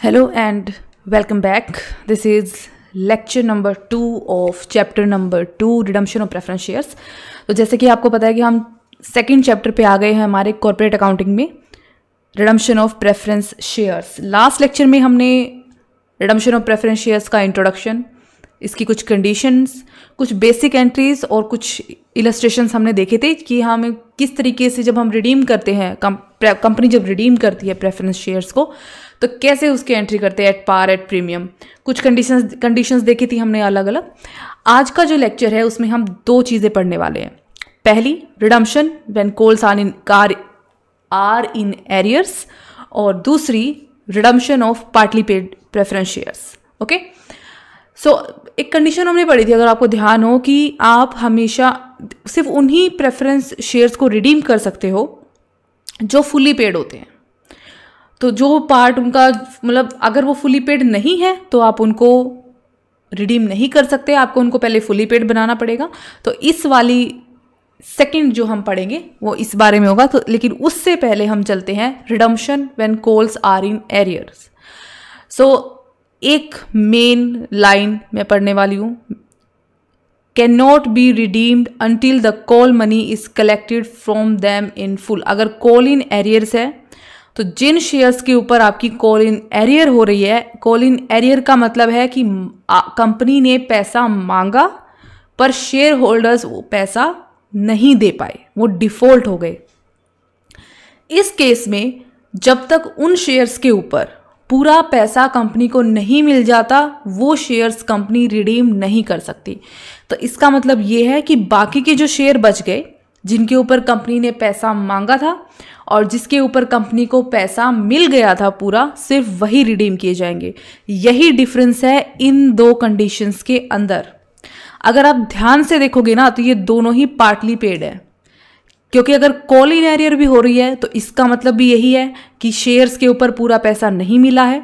Hello and welcome back. This is lecture number 2 of chapter number 2 redemption of preference shares. तो जैसे कि आपको पता है कि हम सेकेंड चैप्टर पे आ गए हैं हमारे कॉर्पोरेट अकाउंटिंग में, redemption of preference shares. Last lecture में हमने रिडम्पशन ऑफ प्रेफरेंस शेयर्स का इंट्रोडक्शन, इसकी कुछ कंडीशंस, कुछ बेसिक एंट्रीज और कुछ इलस्ट्रेशंस हमने देखे थे कि हम किस तरीके से जब हम रिडीम करते हैं, कंपनी जब रिडीम करती है प्रेफरेंस शेयर्स को तो कैसे उसकी एंट्री करते हैं एट पार, एट प्रीमियम. कुछ कंडीशंस देखी थी हमने अलग अलग. आज का जो लेक्चर है उसमें हम दो चीज़ें पढ़ने वाले हैं. पहली, redemption when calls are in arrears, और दूसरी redemption of partly paid preference shares. Okay, so एक कंडीशन हमने पढ़ी थी, अगर आपको ध्यान हो, कि आप हमेशा सिर्फ उन्हीं प्रेफरेंस शेयर्स को रिडीम कर सकते हो जो फुली पेड होते हैं. तो जो पार्ट उनका, मतलब अगर वो फुली पेड नहीं है तो आप उनको रिडीम नहीं कर सकते, आपको उनको पहले फुली पेड बनाना पड़ेगा. तो इस वाली सेकंड जो हम पढ़ेंगे वो इस बारे में होगा. तो लेकिन उससे पहले हम चलते हैं redemption when calls are in arrears. So एक मेन लाइन मैं पढ़ने वाली हूँ, can not be redeemed until the call money is collected from them in full. अगर कॉल इन एरियर्स है तो जिन शेयर्स के ऊपर आपकी कॉल इन एरियर हो रही है, कॉल इन एरियर का मतलब है कि कंपनी ने पैसा मांगा पर शेयर होल्डर्स वो पैसा नहीं दे पाए, वो डिफॉल्ट हो गए. इस केस में जब तक उन शेयर्स के ऊपर पूरा पैसा कंपनी को नहीं मिल जाता, वो शेयर्स कंपनी रिडीम नहीं कर सकती. तो इसका मतलब ये है कि बाकी के जो शेयर बच गए, जिनके ऊपर कंपनी ने पैसा मांगा था और जिसके ऊपर कंपनी को पैसा मिल गया था पूरा, सिर्फ वही रिडीम किए जाएंगे. यही डिफरेंस है इन दो कंडीशंस के अंदर. अगर आप ध्यान से देखोगे ना तो ये दोनों ही पार्टली पेड है, क्योंकि अगर कॉल इन एरियर भी हो रही है तो इसका मतलब भी यही है कि शेयर्स के ऊपर पूरा पैसा नहीं मिला है,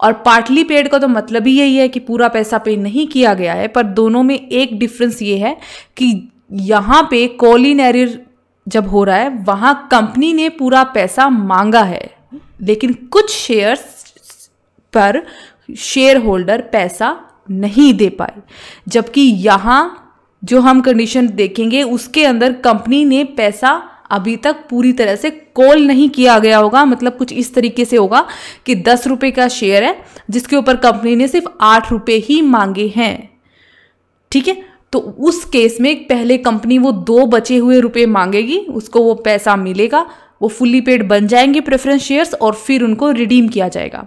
और पार्टली पेड का तो मतलब ही यही है कि पूरा पैसा पे नहीं किया गया है. पर दोनों में एक डिफरेंस ये है कि यहाँ पे कॉल इन एरियर जब हो रहा है वहाँ कंपनी ने पूरा पैसा मांगा है, लेकिन कुछ शेयर्स पर शेयर होल्डर पैसा नहीं दे पाए. जबकि यहाँ जो हम कंडीशन देखेंगे उसके अंदर कंपनी ने पैसा अभी तक पूरी तरह से कॉल नहीं किया गया होगा. मतलब कुछ इस तरीके से होगा कि 10 रुपये का शेयर है जिसके ऊपर कंपनी ने सिर्फ 8 रुपये ही मांगे हैं. ठीक है, तो उस केस में पहले कंपनी वो 2 बचे हुए रुपए मांगेगी, उसको वो पैसा मिलेगा, वो फुली पेड बन जाएंगे प्रेफरेंस शेयर्स और फिर उनको रिडीम किया जाएगा.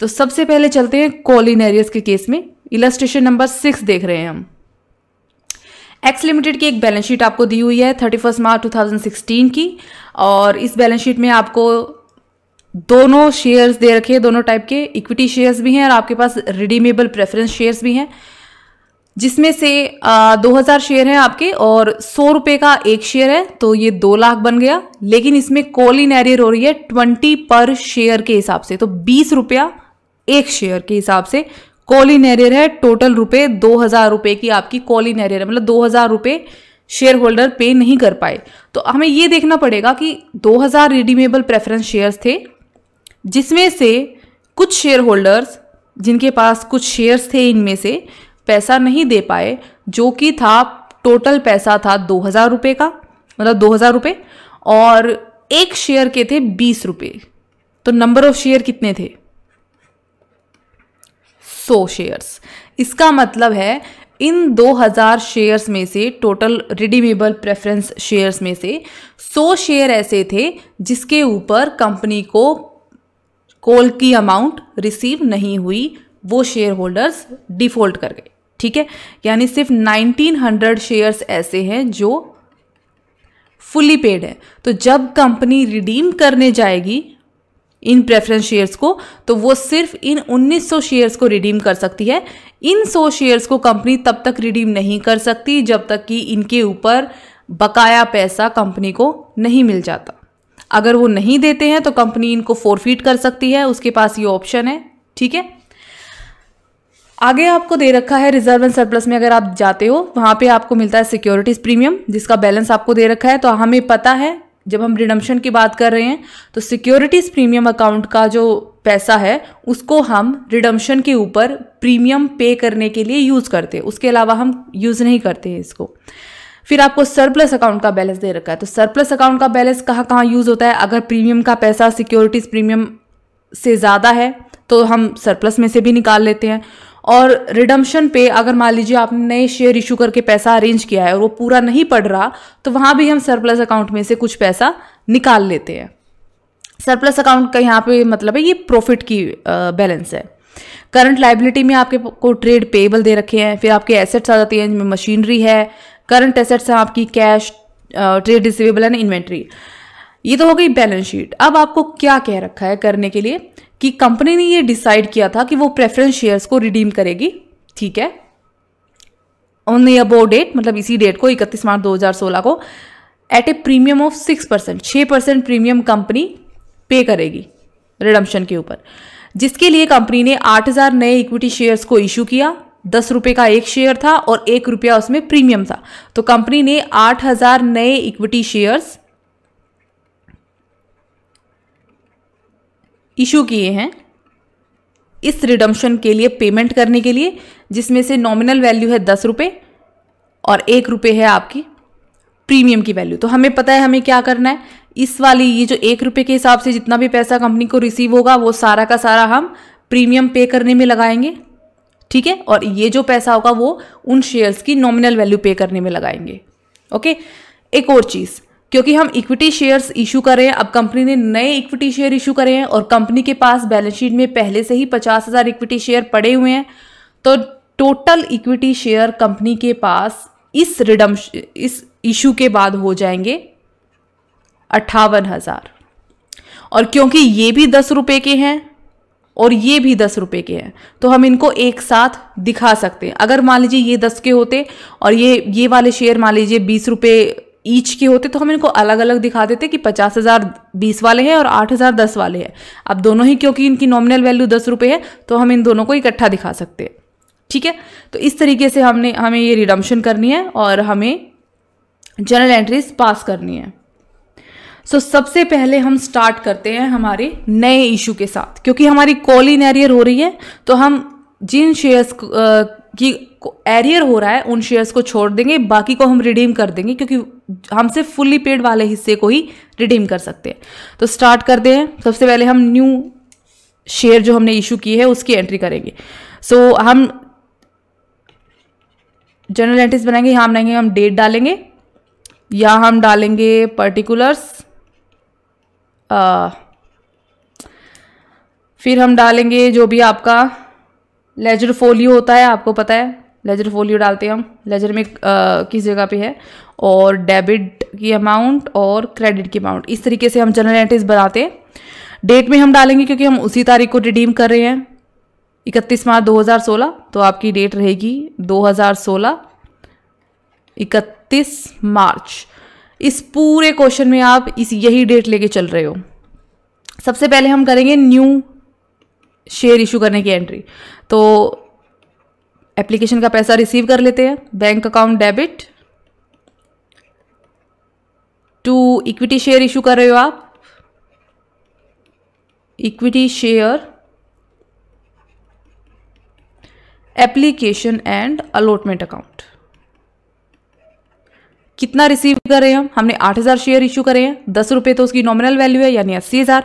तो सबसे पहले चलते हैं कॉल इन एरियर्स के केस में. इलस्ट्रेशन नंबर 6 देख रहे हैं हम. एक्स लिमिटेड की एक बैलेंस शीट आपको दी हुई है 31 मार्च 2016 की, और इस बैलेंस शीट में आपको दोनों शेयर्स दे रखे हैं, दोनों टाइप के. इक्विटी शेयर्स भी हैं और आपके पास रिडीमेबल प्रेफरेंस शेयर्स भी हैं, जिसमें से 2000 शेयर हैं आपके और 100 रुपये का एक शेयर है, तो ये 2 लाख बन गया. लेकिन इसमें कॉल इन एरियर हो रही है 20 पर शेयर के हिसाब से, तो 20 रुपया एक शेयर के हिसाब से कॉल इन एरियर है. टोटल रुपए 2000 रुपये की आपकी कॉल इन एरियर है, मतलब 2000 रुपये शेयर होल्डर पे नहीं कर पाए. तो हमें ये देखना पड़ेगा कि 2000 रिडीमेबल प्रेफरेंस शेयर्स थे, जिसमें से कुछ शेयर होल्डर्स जिनके पास कुछ शेयर्स थे इनमें से पैसा नहीं दे पाए, जो कि था टोटल पैसा था 2000 रुपये का, मतलब 2000 रुपये, और एक शेयर के थे 20 रुपये. तो नंबर ऑफ शेयर कितने थे? 100 शेयर्स. इसका मतलब है इन 2000 शेयर्स में से, टोटल रिडीमेबल प्रेफरेंस शेयर्स में से 100 शेयर ऐसे थे जिसके ऊपर कंपनी को कॉल की अमाउंट रिसीव नहीं हुई, वो शेयर होल्डर्स डिफॉल्ट कर गए. ठीक है, यानी सिर्फ 1900 शेयर्स ऐसे हैं जो फुली पेड है. तो जब कंपनी रिडीम करने जाएगी इन प्रेफरेंस शेयर्स को, तो वो सिर्फ इन 1900 शेयर्स को रिडीम कर सकती है. इन 100 शेयर्स को कंपनी तब तक रिडीम नहीं कर सकती जब तक कि इनके ऊपर बकाया पैसा कंपनी को नहीं मिल जाता. अगर वो नहीं देते हैं तो कंपनी इनको फोरफीट कर सकती है, उसके पास ये ऑप्शन है. ठीक है, आगे आपको दे रखा है रिजर्व एंड सरप्लस में अगर आप जाते हो वहाँ पे आपको मिलता है सिक्योरिटीज प्रीमियम, जिसका बैलेंस आपको दे रखा है. तो हमें पता है जब हम रिडम्पशन की बात कर रहे हैं तो सिक्योरिटीज प्रीमियम अकाउंट का जो पैसा है उसको हम रिडम्पशन के ऊपर प्रीमियम पे करने के लिए यूज़ करते हैं, उसके अलावा हम यूज़ नहीं करते हैं इसको। फिर आपको सरप्लस अकाउंट का बैलेंस दे रखा है, तो सरप्लस अकाउंट का बैलेंस कहाँ कहाँ यूज़ होता है? अगर प्रीमियम का पैसा सिक्योरिटीज प्रीमियम से ज़्यादा है तो हम सरप्लस में से भी निकाल लेते हैं। और रिडम्पशन पे अगर मान लीजिए आपने नए शेयर इशू करके पैसा अरेंज किया है और वो पूरा नहीं पड़ रहा, तो वहाँ भी हम सरप्लस अकाउंट में से कुछ पैसा निकाल लेते हैं। सरप्लस अकाउंट का यहाँ पे मतलब है ये प्रॉफिट की बैलेंस है। करंट लाइबिलिटी में आपके को ट्रेड पेएबल दे रखे हैं, फिर आपके एसेट्स आ जाती हैं जिनमें मशीनरी है, करंट एसेट्स है आपकी cash, trade receivable and inventory. ये तो हो गई बैलेंस शीट। अब आपको क्या कह रखा है करने के लिए कि कंपनी ने ये डिसाइड किया था कि वो प्रेफरेंस शेयर्स को रिडीम करेगी, ठीक है, ऑन द अबव डेट, मतलब इसी डेट को 31 मार्च 2016 को, at a premium of 6%, 6% premium company pay करेगी रिडम्पशन के ऊपर, जिसके लिए कंपनी ने 8000 नए इक्विटी शेयर्स को इशू किया। 10 रुपये का एक शेयर था और 1 रुपया उसमें प्रीमियम था, तो कंपनी ने 8000 नए इक्विटी शेयर्स इशू किए हैं इस रिडम्पशन के लिए पेमेंट करने के लिए, जिसमें से नॉमिनल वैल्यू है 10 रुपये और 1 रुपये है आपकी प्रीमियम की वैल्यू। तो हमें पता है हमें क्या करना है, इस वाली ये जो 1 रुपये के हिसाब से जितना भी पैसा कंपनी को रिसीव होगा वो सारा का सारा हम प्रीमियम पे करने में लगाएंगे, ठीक है, और ये जो पैसा होगा वो उन शेयर्स की नॉमिनल वैल्यू पे करने में लगाएंगे। ओके, एक और चीज़, क्योंकि हम इक्विटी शेयर्स इशू कर रहे हैं, अब कंपनी ने नए इक्विटी शेयर इशू करे हैं और कंपनी के पास बैलेंस शीट में पहले से ही 50,000 इक्विटी शेयर पड़े हुए हैं, तो टोटल इक्विटी शेयर कंपनी के पास इस इशू के बाद हो जाएंगे 58,000। और क्योंकि ये भी 10 रुपये के हैं और ये भी 10 रुपये के हैं, तो हम इनको एक साथ दिखा सकते हैं। अगर मान लीजिए ये 10 के होते और ये वाले शेयर मान लीजिए 20 रुपये ईच के होते, तो हम इनको अलग अलग दिखा देते कि 50,000 20 वाले हैं और 8,000 10 वाले हैं। अब दोनों ही क्योंकि इनकी नॉमिनल वैल्यू 10 रुपये है, तो हम इन दोनों को इकट्ठा दिखा सकते हैं, ठीक है। तो इस तरीके से हमें ये रिडम्पशन करनी है और हमें जर्नल एंट्रीज पास करनी है। सो सबसे पहले हम स्टार्ट करते हैं हमारे नए इशू के साथ, क्योंकि हमारी कॉल इन एरियर हो रही है, तो हम जिन शेयर्स की एरियर हो रहा है उन शेयर्स को छोड़ देंगे, बाकी को हम रिडीम कर देंगे, क्योंकि हम सिर्फ फुल्ली पेड वाले हिस्से को ही रिडीम कर सकते हैं। तो स्टार्ट करते हैं। सबसे पहले हम न्यू शेयर जो हमने इशू की है उसकी एंट्री करेंगे। सो हम जनरल एंट्रीज बनाएंगे, यहाँ बनाएंगे हम डेट डालेंगे, या हम डालेंगे पर्टिकुलर्स, फिर हम डालेंगे जो भी आपका लेजर फोलियो होता है, आपको पता है लेजर फोलियो डालते हैं हम, लेजर में किस जगह पे है, और डेबिट की अमाउंट और क्रेडिट की अमाउंट, इस तरीके से हम जनरल एंट्रीज बनाते हैं। डेट में हम डालेंगे क्योंकि हम उसी तारीख को रिडीम कर रहे हैं, 31 मार्च 2016, तो आपकी डेट रहेगी 2016 31 मार्च। इस पूरे क्वेश्चन में आप यही डेट लेके चल रहे हो। सबसे पहले हम करेंगे न्यू शेयर इशू करने की एंट्री, तो एप्लीकेशन का पैसा रिसीव कर लेते हैं, bank account debit to equity share issue कर रहे हो आप, equity share application and allotment account. कितना रिसीव कर रहे हैं हमने 8,000 शेयर इशू करे हैं, 10 रुपये तो उसकी नॉमिनल वैल्यू है यानी 80,000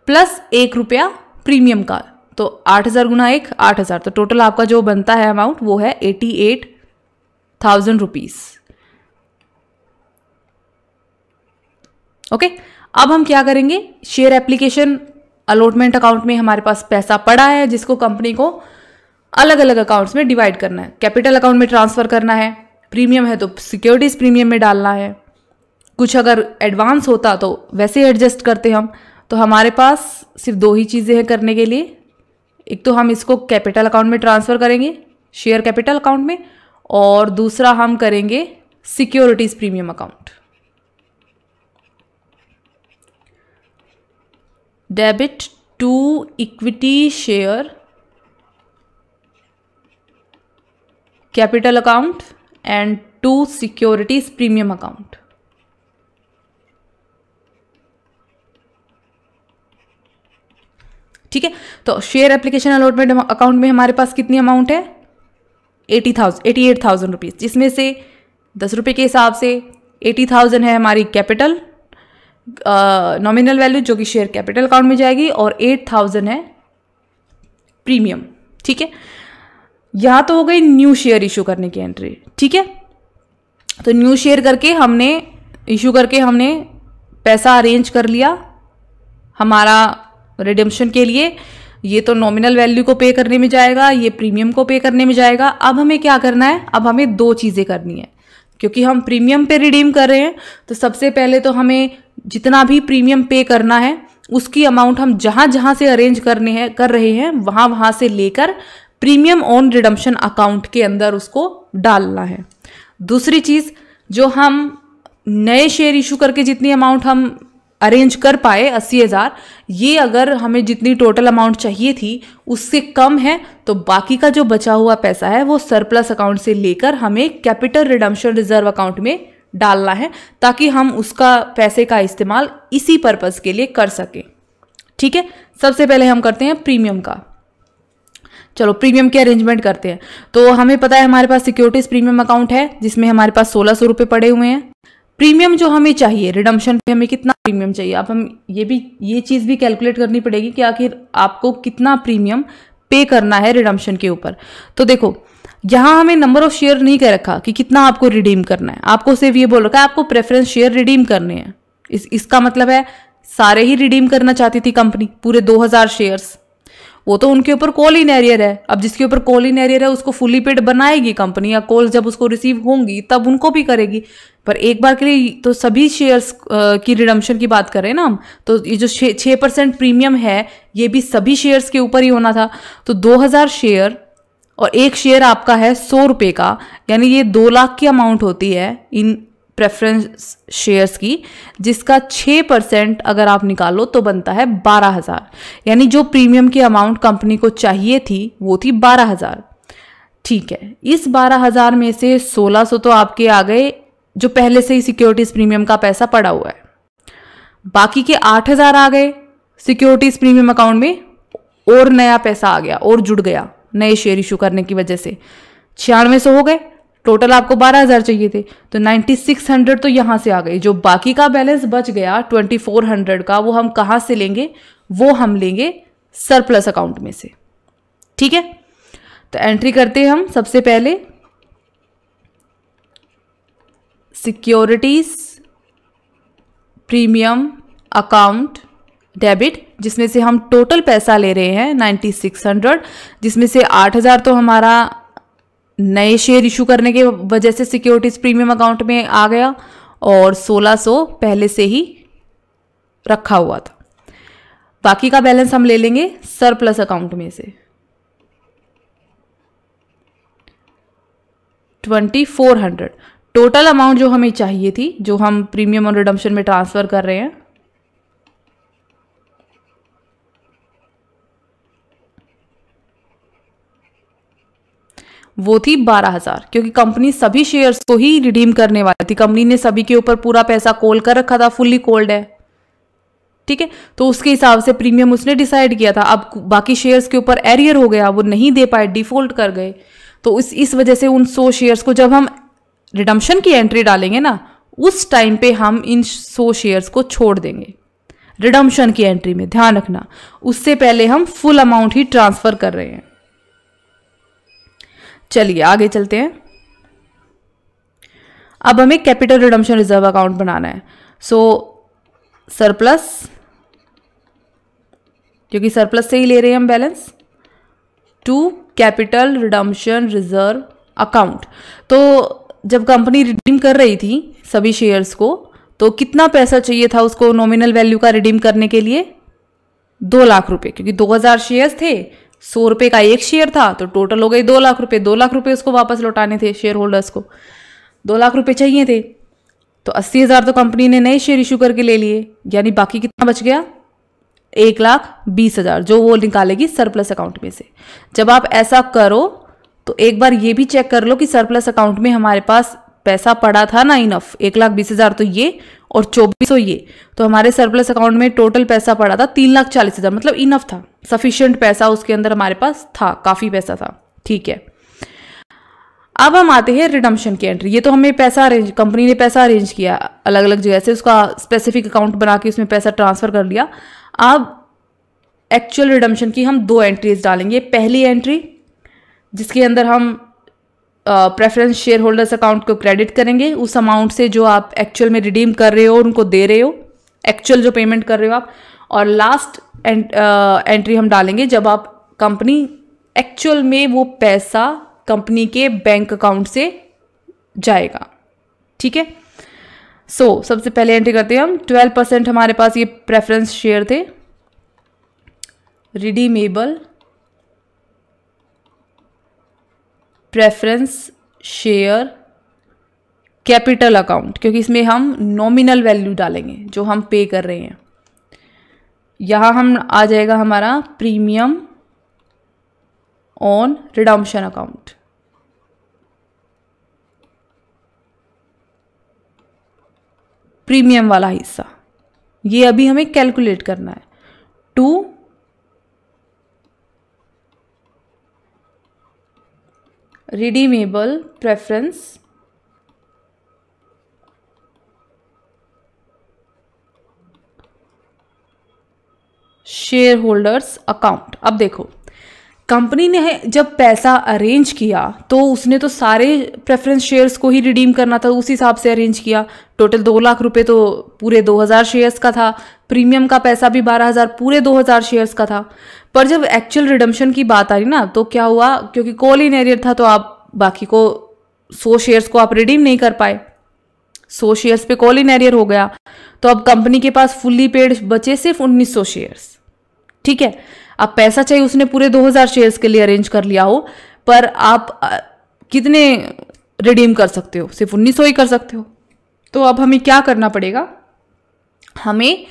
प्लस 1 रुपया प्रीमियम का, तो 8,000 गुना 1 8,000, तो टोटल आपका जो बनता है अमाउंट वो है 88,000 रुपीज। ओके, अब हम क्या करेंगे, शेयर एप्लीकेशन अलॉटमेंट अकाउंट में हमारे पास पैसा पड़ा है जिसको कंपनी को अलग अलग अकाउंट्स में डिवाइड करना है। कैपिटल अकाउंट में ट्रांसफर करना है, प्रीमियम है तो सिक्योरिटीज प्रीमियम में डालना है, कुछ अगर एडवांस होता तो वैसे एडजस्ट करते हम। तो हमारे पास सिर्फ 2 ही चीज़ें हैं करने के लिए, एक तो हम इसको कैपिटल अकाउंट में ट्रांसफ़र करेंगे शेयर कैपिटल अकाउंट में, और दूसरा हम करेंगे securities premium account. Debit to equity share capital account and to securities premium account. ठीक है। तो शेयर एप्लीकेशन अलॉटमेंट अकाउंट में हमारे पास कितनी अमाउंट है, 88,000 रुपीज़, जिसमें से 10 रुपये के हिसाब से 80,000 है हमारी कैपिटल नॉमिनल वैल्यू जो कि शेयर कैपिटल अकाउंट में जाएगी, और 8,000 है प्रीमियम। ठीक है, यहाँ तो हो गई न्यू शेयर इशू करने की एंट्री। ठीक है, तो न्यू शेयर करके हमने इशू करके हमने पैसा अरेंज कर लिया हमारा रिडेम्पशन के लिए। ये तो नॉमिनल वैल्यू को पे करने में जाएगा, ये प्रीमियम को पे करने में जाएगा। अब हमें क्या करना है, अब हमें दो चीज़ें करनी है, क्योंकि हम प्रीमियम पे रिडीम कर रहे हैं। तो सबसे पहले तो हमें जितना भी प्रीमियम पे करना है उसकी अमाउंट हम जहाँ जहाँ से अरेंज कर रहे हैं वहाँ से लेकर प्रीमियम ऑन रिडम्पशन अकाउंट के अंदर उसको डालना है। दूसरी चीज़, जो हम नए शेयर इशू करके जितनी अमाउंट हम अरेंज कर पाए 80,000, ये अगर हमें जितनी टोटल अमाउंट चाहिए थी उससे कम है, तो बाकी का जो बचा हुआ पैसा है वो सरप्लस अकाउंट से लेकर हमें कैपिटल रिडम्पशन रिजर्व अकाउंट में डालना है, ताकि हम उसका पैसे का इस्तेमाल इसी पर्पस के लिए कर सकें। ठीक है, सबसे पहले हम करते हैं प्रीमियम का। चलो प्रीमियम के अरेंजमेंट करते हैं। तो हमें पता है हमारे पास सिक्योरिटीज प्रीमियम अकाउंट है जिसमें हमारे पास 1,600 रुपये पड़े हुए हैं। प्रीमियम जो हमें चाहिए रिडम्पशन पे, हमें कितना प्रीमियम चाहिए, अब हम ये चीज़ भी कैलकुलेट करनी पड़ेगी कि आखिर आपको कितना प्रीमियम पे करना है रिडम्पशन के ऊपर। तो देखो यहाँ हमें नंबर ऑफ शेयर नहीं कह रखा कि कितना आपको रिडीम करना है, आपको सिर्फ ये बोल रखा है आपको प्रेफरेंस शेयर रिडीम करने हैं। इसका मतलब है सारे ही रिडीम करना चाहती थी कंपनी, पूरे 2,000 शेयर्स। वो तो उनके ऊपर कॉल इन एरियर है। अब जिसके ऊपर कॉल इन एरियर है उसको फुली पेड बनाएगी कंपनी, या कॉल जब उसको रिसीव होंगी तब उनको भी करेगी। पर एक बार के लिए तो सभी शेयर्स की रिडम्पशन की बात करें ना हम, तो ये जो 6% प्रीमियम है ये भी सभी शेयर्स के ऊपर ही होना था। तो 2,000 शेयर और एक शेयर आपका है 100 रुपये का, यानी ये 2 लाख की अमाउंट होती है इन प्रेफरेंस शेयर्स की, जिसका 6% अगर आप निकालो तो बनता है 12,000। यानी जो प्रीमियम की अमाउंट कंपनी को चाहिए थी वो थी 12,000। ठीक है, इस 12,000 में से 1,600 तो आपके आ गए जो पहले से ही सिक्योरिटीज प्रीमियम का पैसा पड़ा हुआ है। बाकी के 8,000 आ गए सिक्योरिटीज प्रीमियम अकाउंट में, और नया पैसा आ गया और जुड़ गया नए शेयर इशू करने की वजह से। 9600 हो गए, टोटल आपको 12,000 चाहिए थे, तो 9600 तो यहाँ से आ गए। जो बाकी का बैलेंस बच गया 2400 का, वो हम कहाँ से लेंगे, वो हम लेंगे सरप्लस अकाउंट में से। ठीक है, तो एंट्री करते हैं हम सबसे पहले सिक्योरिटीज प्रीमियम अकाउंट डेबिट, जिसमें से हम टोटल पैसा ले रहे हैं 9600, जिसमें से 8,000 तो हमारा नए शेयर इशू करने के वजह से सिक्योरिटीज प्रीमियम अकाउंट में आ गया, और 1,600 पहले से ही रखा हुआ था। बाकी का बैलेंस हम ले लेंगे सरप्लस अकाउंट में से 2400। टोटल अमाउंट जो हमें चाहिए थी, जो हम प्रीमियम और रिडम्पशन में ट्रांसफर कर रहे हैं, वो थी 12,000, क्योंकि कंपनी सभी शेयर्स को ही रिडीम करने वाली थी। कंपनी ने सभी के ऊपर पूरा पैसा कॉल कर रखा था, फुल्ली कॉल्ड है। ठीक है, तो उसके हिसाब से प्रीमियम उसने डिसाइड किया था। अब बाकी शेयर्स के ऊपर एरियर हो गया, वो नहीं दे पाए, डिफॉल्ट कर गए। तो इस वजह से उन 100 शेयर्स को जब हम रिडम्पशन की एंट्री डालेंगे ना, उस टाइम पे हम इन 100 शेयर्स को छोड़ देंगे रिडम्पशन की एंट्री में। ध्यान रखना, उससे पहले हम फुल अमाउंट ही ट्रांसफर कर रहे हैं। चलिए आगे चलते हैं। अब हमें कैपिटल रिडम्पशन रिजर्व अकाउंट बनाना है। सो सरप्लस, क्योंकि सरप्लस से ही ले रहे हैं हम balance, to capital redemption reserve account. तो जब कंपनी रिडीम कर रही थी सभी शेयर्स को, तो कितना पैसा चाहिए था उसको नॉमिनल वैल्यू का रिडीम करने के लिए, 2 लाख रुपए, क्योंकि 2,000 शेयर्स थे, 100 रुपये का एक शेयर था, तो टोटल हो गई 2 लाख रुपए। 2 लाख रुपए उसको वापस लौटाने थे शेयर होल्डर्स को, 2 लाख रुपए चाहिए थे। तो 80,000 तो कंपनी ने नए शेयर इशू करके ले लिए, यानी बाकी कितना बच गया, 1,20,000, जो वो निकालेगी सरप्लस अकाउंट में से। जब आप ऐसा करो तो एक बार ये भी चेक कर लो कि सरप्लस अकाउंट में हमारे पास पैसा पड़ा था ना इनफ, 1,20,000 तो ये और 2400 ये, तो हमारे सरप्लस अकाउंट में टोटल पैसा पड़ा था 3,40,000, मतलब इनफ था, सफिशिएंट पैसा उसके अंदर हमारे पास था, काफ़ी पैसा था। ठीक है, अब हम आते हैं रिडम्पशन की एंट्री। ये तो हमें पैसा अरेंज, कंपनी ने पैसा अरेंज किया अलग अलग जगह से, उसका स्पेसिफिक अकाउंट बना के उसमें पैसा ट्रांसफर कर लिया। अब एक्चुअल रिडम्पशन की हम 2 एंट्रीज डालेंगे। पहली एंट्री जिसके अंदर हम प्रेफरेंस शेयर होल्डर्स अकाउंट को क्रेडिट करेंगे, उस अमाउंट से जो आप एक्चुअल में रिडीम कर रहे हो और उनको दे रहे हो, एक्चुअल जो पेमेंट कर रहे हो आप। और लास्ट एंट्री हम डालेंगे जब आप कंपनी एक्चुअल में वो पैसा कंपनी के बैंक अकाउंट से जाएगा। ठीक है, सो सबसे पहले एंट्री करते हैं हम। 12% हमारे पास ये प्रेफरेंस शेयर थे, redeemable preference share capital account, क्योंकि इसमें हम नॉमिनल वैल्यू डालेंगे जो हम पे कर रहे हैं। यहां हम आ जाएगा हमारा premium on redemption account. Premium वाला हिस्सा ये अभी हमें कैलकुलेट करना है। 2 redeemable preference share holders account. अब देखो, कंपनी ने जब पैसा अरेंज किया तो उसने तो सारे प्रेफरेंस शेयर्स को ही रिडीम करना था, उस हिसाब से अरेंज किया। टोटल 2 लाख रुपए तो पूरे 2,000 शेयर्स का था, प्रीमियम का पैसा भी 12,000 पूरे 2,000 शेयर्स का था। पर जब एक्चुअल रिडम्पशन की बात आ रही ना, तो क्या हुआ, क्योंकि कॉल इन एरियर था तो आप बाकी को 100 शेयर्स को आप रिडीम नहीं कर पाए, 100 शेयर्स पे कॉल इन एरियर हो गया। तो अब कंपनी के पास फुल्ली पेड बचे सिर्फ 1900 शेयर्स। ठीक है, अब पैसा चाहिए उसने पूरे 2,000 शेयर्स के लिए अरेंज कर लिया हो, पर आप कितने रिडीम कर सकते हो, सिर्फ 1900 ही कर सकते हो। तो अब हमें क्या करना पड़ेगा, हमें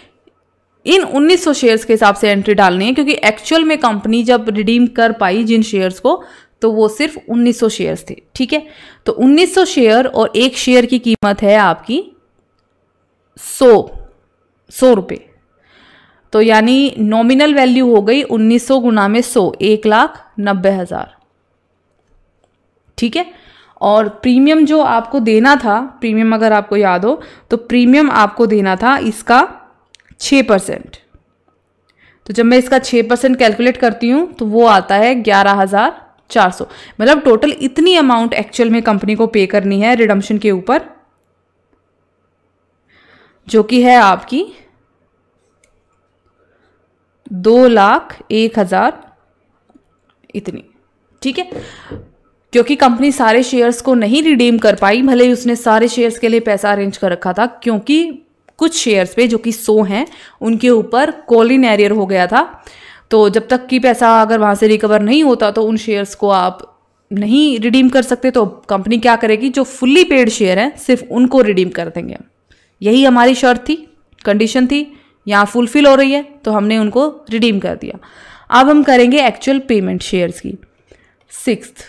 इन 1900 शेयर्स के हिसाब से एंट्री डालनी है, क्योंकि एक्चुअल में कंपनी जब रिडीम कर पाई जिन शेयर्स को, तो वो सिर्फ 1900 शेयर्स थे। ठीक है, तो 1900 शेयर और एक शेयर की कीमत है आपकी 100 रुपये। तो यानी नॉमिनल वैल्यू हो गई 1900 गुना में 100, 1,90,000। ठीक है, और प्रीमियम जो आपको देना था, प्रीमियम अगर आपको याद हो तो प्रीमियम आपको देना था इसका 6%। तो जब मैं इसका 6% कैलकुलेट करती हूँ तो वो आता है 11,400। मतलब टोटल इतनी अमाउंट एक्चुअल में कंपनी को पे करनी है रिडम्पशन के ऊपर, जो कि है आपकी 2,01,000 इतनी। ठीक है, क्योंकि कंपनी सारे शेयर्स को नहीं रिडीम कर पाई, भले ही उसने सारे शेयर्स के लिए पैसा अरेंज कर रखा था, क्योंकि कुछ शेयर्स पे जो कि 100 हैं उनके ऊपर कॉल इन एरियर हो गया था। तो जब तक कि पैसा अगर वहाँ से रिकवर नहीं होता तो उन शेयर्स को आप नहीं रिडीम कर सकते। तो कंपनी क्या करेगी, जो फुल्ली पेड शेयर हैं सिर्फ उनको रिडीम कर देंगे। यही हमारी शर्त थी, कंडीशन थी, यहाँ फुलफिल हो रही है तो हमने उनको रिडीम कर दिया। अब हम करेंगे एक्चुअल पेमेंट शेयर्स की। 6th,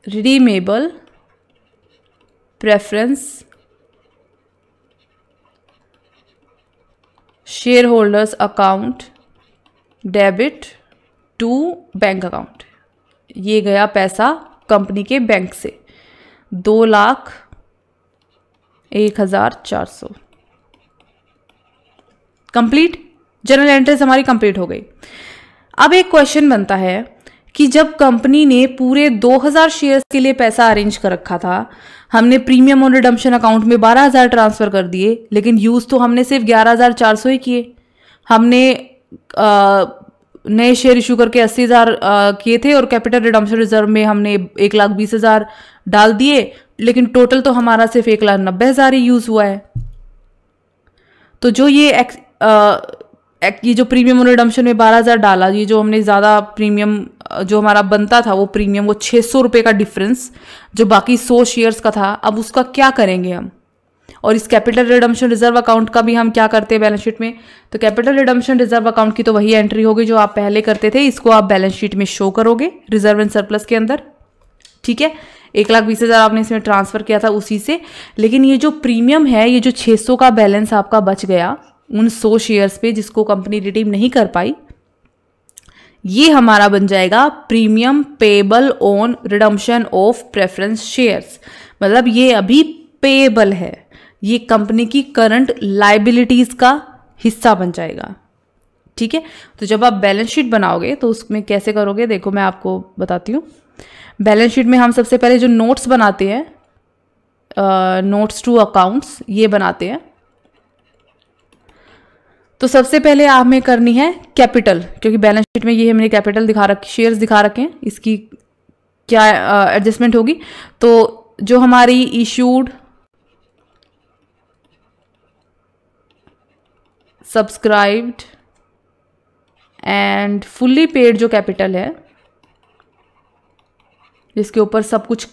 redeemable preference share holders account debit to bank account. ये गया पैसा कंपनी के बैंक से 2,01,400। कंप्लीट, जनरल एंट्रीज हमारी कंप्लीट हो गई। अब एक क्वेश्चन बनता है कि जब कंपनी ने पूरे 2,000 शेयर्स के लिए पैसा अरेंज कर रखा था, हमने प्रीमियम और रिडम्पशन अकाउंट में 12,000 ट्रांसफर कर दिए, लेकिन यूज तो हमने सिर्फ 11,400 ही किए। हमने नए शेयर इशू करके 80,000 किए थे और कैपिटल रिडम्पशन रिजर्व में हमने 1,20,000 डाल दिए, लेकिन टोटल तो हमारा सिर्फ 1,90,000 ही यूज हुआ है। तो जो ये जो प्रीमियम और रिडम्पशन में 12,000 डाला, ये जो हमने ज़्यादा प्रीमियम जो हमारा बनता था वो प्रीमियम, वो 600 रुपये का डिफरेंस जो बाकी 100 शेयर्स का था, अब उसका क्या करेंगे हम, और इस कैपिटल रिडम्पशन रिजर्व अकाउंट का भी हम क्या करते हैं बैलेंस शीट में, तो कैपिटल रिडम्पशन रिजर्व अकाउंट की तो वही एंट्री होगी जो आप पहले करते थे, इसको आप बैलेंस शीट में शो करोगे रिजर्व एंड सरप्लस के अंदर। ठीक है, 1,20,000 आपने इसमें ट्रांसफर किया था उसी से। लेकिन ये जो प्रीमियम है, ये जो 600 का बैलेंस आपका बच गया उन 100 शेयर्स पे जिसको कंपनी रिडीम नहीं कर पाई, ये हमारा बन जाएगा premium payable on redemption of preference shares. मतलब ये अभी पेएबल है, ये कंपनी की करंट लाइबिलिटीज का हिस्सा बन जाएगा। ठीक है, तो जब आप बैलेंस शीट बनाओगे तो उसमें कैसे करोगे, देखो मैं आपको बताती हूँ। बैलेंस शीट में हम सबसे पहले जो नोट्स बनाते हैं, नोट्स टू अकाउंट्स, ये बनाते हैं। तो सबसे पहले हमें करनी है कैपिटल, क्योंकि बैलेंस शीट में ये हमने कैपिटल दिखा रखी, शेयर्स दिखा रखे हैं, इसकी क्या एडजस्टमेंट होगी। तो जो हमारी issued, subscribed and fully paid जो कैपिटल है, जिसके ऊपर सब कुछ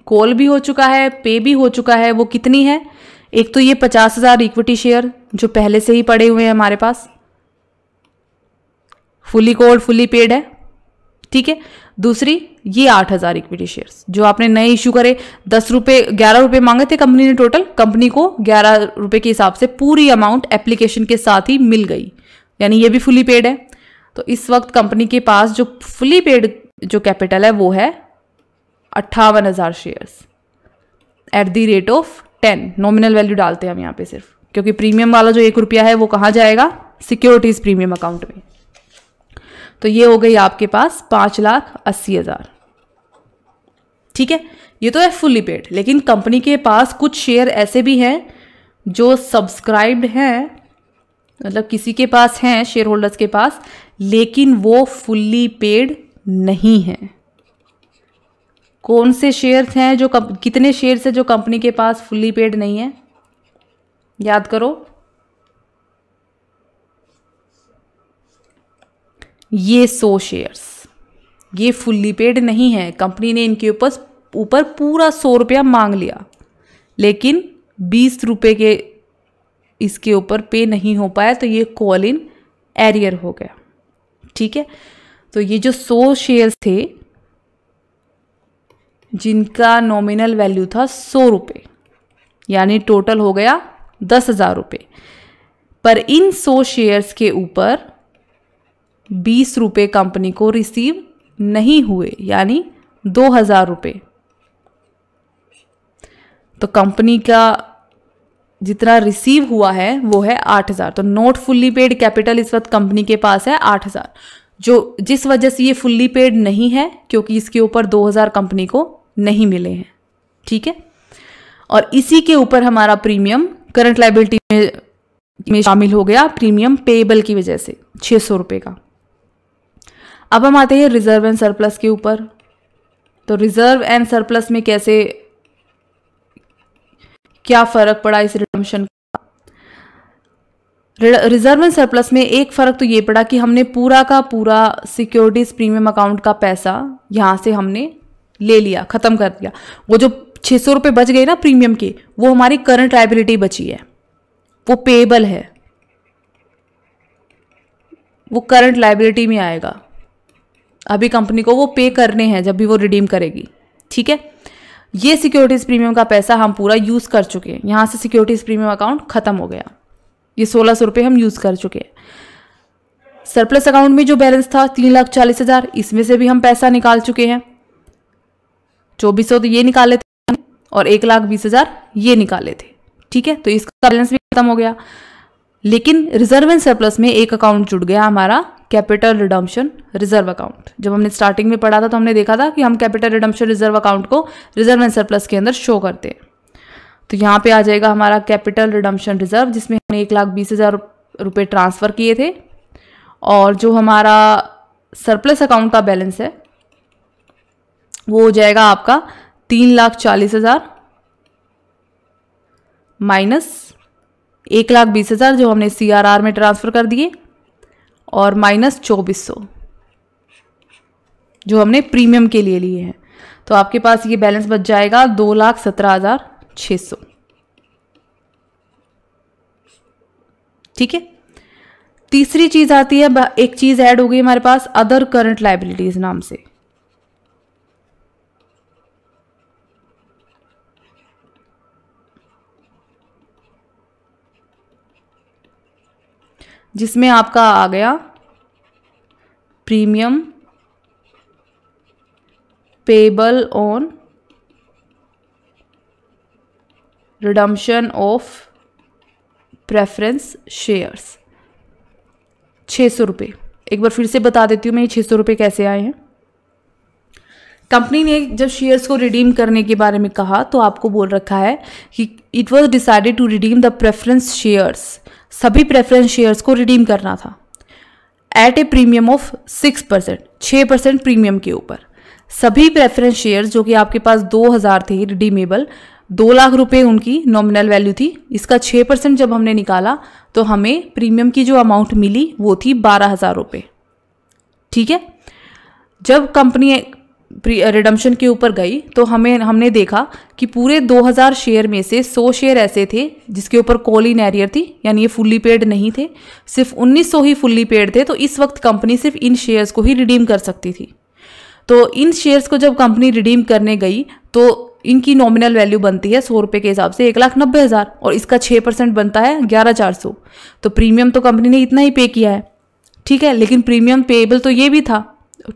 कॉल भी हो चुका है, पे भी हो चुका है, वो कितनी है। एक तो ये 50,000 इक्विटी शेयर जो पहले से ही पड़े हुए हैं हमारे पास, फुली कॉल्ड फुली पेड है। ठीक है, दूसरी ये 8,000 इक्विटी शेयर्स जो आपने नए इशू करे, 10 रुपये 11 रुपये मांगे थे कंपनी ने टोटल, कंपनी को 11 रुपये के हिसाब से पूरी अमाउंट एप्लीकेशन के साथ ही मिल गई, यानी ये भी फुली पेड है। तो इस वक्त कंपनी के पास जो फुली पेड जो कैपिटल है वो है 58,000 shares at the rate of 10। Nominal value डालते हैं हम यहाँ पे सिर्फ, क्योंकि प्रीमियम वाला जो 1 रुपया है वो कहाँ जाएगा, सिक्योरिटीज प्रीमियम अकाउंट में। तो ये हो गई आपके पास 5,80,000। ठीक है, ये तो है फुली पेड। लेकिन कंपनी के पास कुछ शेयर ऐसे भी हैं जो सब्सक्राइब्ड हैं, मतलब किसी के पास हैं, शेयर होल्डर्स के पास, लेकिन वो फुल्ली पेड नहीं है। कौन से शेयर्स हैं जो कितने शेयर्स है जो कंपनी के पास फुल्ली पेड नहीं है, याद करो। ये 100 शेयर्स, ये फुल्ली पेड नहीं है। कंपनी ने इनके ऊपर पूरा 100 रुपया मांग लिया, लेकिन 20 रुपये के इसके ऊपर पे नहीं हो पाया, तो ये कॉल इन एरियर हो गया। ठीक है, तो ये जो 100 शेयर्स थे जिनका नॉमिनल वैल्यू था 100 रुपये, यानी टोटल हो गया 10,000 रुपये, पर इन 100 शेयर्स के ऊपर 20 रुपये कंपनी को रिसीव नहीं हुए, यानी 2,000 रुपये। तो कंपनी का जितना रिसीव हुआ है वो है 8,000। तो नॉट फुल्ली पेड कैपिटल इस वक्त कंपनी के पास है 8,000, जो जिस वजह से ये फुल्ली पेड नहीं है, क्योंकि इसके ऊपर 2,000 कंपनी को नहीं मिले हैं। ठीक है, और इसी के ऊपर हमारा प्रीमियम करंट लायबिलिटी में शामिल हो गया, प्रीमियम पेएबल की वजह से 600 रुपये का। अब हम आते हैं रिजर्व एंड सरप्लस के ऊपर। तो रिजर्व एंड सरप्लस में कैसे, क्या फर्क पड़ा इस रिडम्पशन का। रिजर्व एंड सरप्लस में एक फर्क तो ये पड़ा कि हमने पूरा का पूरा सिक्योरिटीज प्रीमियम अकाउंट का पैसा यहां से हमने ले लिया, खत्म कर दिया। वो जो 600 रुपये बच गए ना प्रीमियम के, वो हमारी करंट लायबिलिटी बची है, वो पेएबल है, वो करंट लायबिलिटी में आएगा। अभी कंपनी को वो पे करने हैं जब भी वो रिडीम करेगी। ठीक है, ये सिक्योरिटीज प्रीमियम का पैसा हम पूरा यूज कर चुके हैं, यहां से सिक्योरिटीज प्रीमियम अकाउंट खत्म हो गया, ये 1,600 रुपये हम यूज कर चुके हैं। सरप्लस अकाउंट में जो बैलेंस था 3,40,000, इसमें से भी हम पैसा निकाल चुके हैं। 2,400 तो ये निकाले थे और 1,20,000 ये निकाले थे। ठीक है, तो इसका बैलेंस भी खत्म हो गया। लेकिन रिजर्व एंड सरप्लस में एक अकाउंट जुड़ गया हमारा, कैपिटल रिडम्पशन रिजर्व अकाउंट। जब हमने स्टार्टिंग में पढ़ा था तो हमने देखा था कि हम कैपिटल रिडम्पशन रिजर्व अकाउंट को रिजर्व एंड सरप्लस के अंदर शो करते हैं। तो यहाँ पे आ जाएगा हमारा कैपिटल रिडम्पशन रिजर्व, जिसमें हमने 1,20,000 रुपये ट्रांसफ़र किए थे, और जो हमारा सरप्लस अकाउंट का बैलेंस है वो हो जाएगा आपका 3,40,000 माइनस 1,20,000 जो हमने CRR में ट्रांसफ़र कर दिए, और माइनस 2,400 जो हमने प्रीमियम के लिए लिए हैं। तो आपके पास ये बैलेंस बच जाएगा 2,17,600। ठीक है। तीसरी चीज आती है, एक चीज ऐड हो गई हमारे पास अदर करंट लायबिलिटीज नाम से, जिसमें आपका आ गया premium payable on redemption of preference shares, 600 रुपये। एक बार फिर से बता देती हूँ मैं ये 600 रुपये कैसे आए हैं। कंपनी ने जब शेयर्स को रिडीम करने के बारे में कहा तो आपको बोल रखा है कि it was decided to redeem the preference shares, सभी प्रेफरेंस शेयर्स को रिडीम करना था at a premium of 6%, 6% premium के ऊपर। सभी प्रेफरेंस शेयर्स जो कि आपके पास 2000 थे रिडीमेबल, 2 लाख रुपए उनकी नॉमिनल वैल्यू थी, इसका 6% जब हमने निकाला तो हमें प्रीमियम की जो अमाउंट मिली वो थी 12,000 रुपये। ठीक है। जब कंपनी रिडम्पशन के ऊपर गई तो हमने देखा कि पूरे 2000 शेयर में से 100 शेयर ऐसे थे जिसके ऊपर कॉल इन एरियर थी, यानी ये फुल्ली पेड नहीं थे, सिर्फ 1900 ही फुल्ली पेड थे। तो इस वक्त कंपनी सिर्फ इन शेयर्स को ही रिडीम कर सकती थी। तो इन शेयर्स को जब कंपनी रिडीम करने गई तो इनकी नॉमिनल वैल्यू बनती है 100 रुपये के हिसाब से 1,90,000 और इसका 6% बनता है 11,400। तो प्रीमियम तो कंपनी ने इतना ही पे किया है, ठीक है, लेकिन प्रीमियम पेएबल तो ये भी था,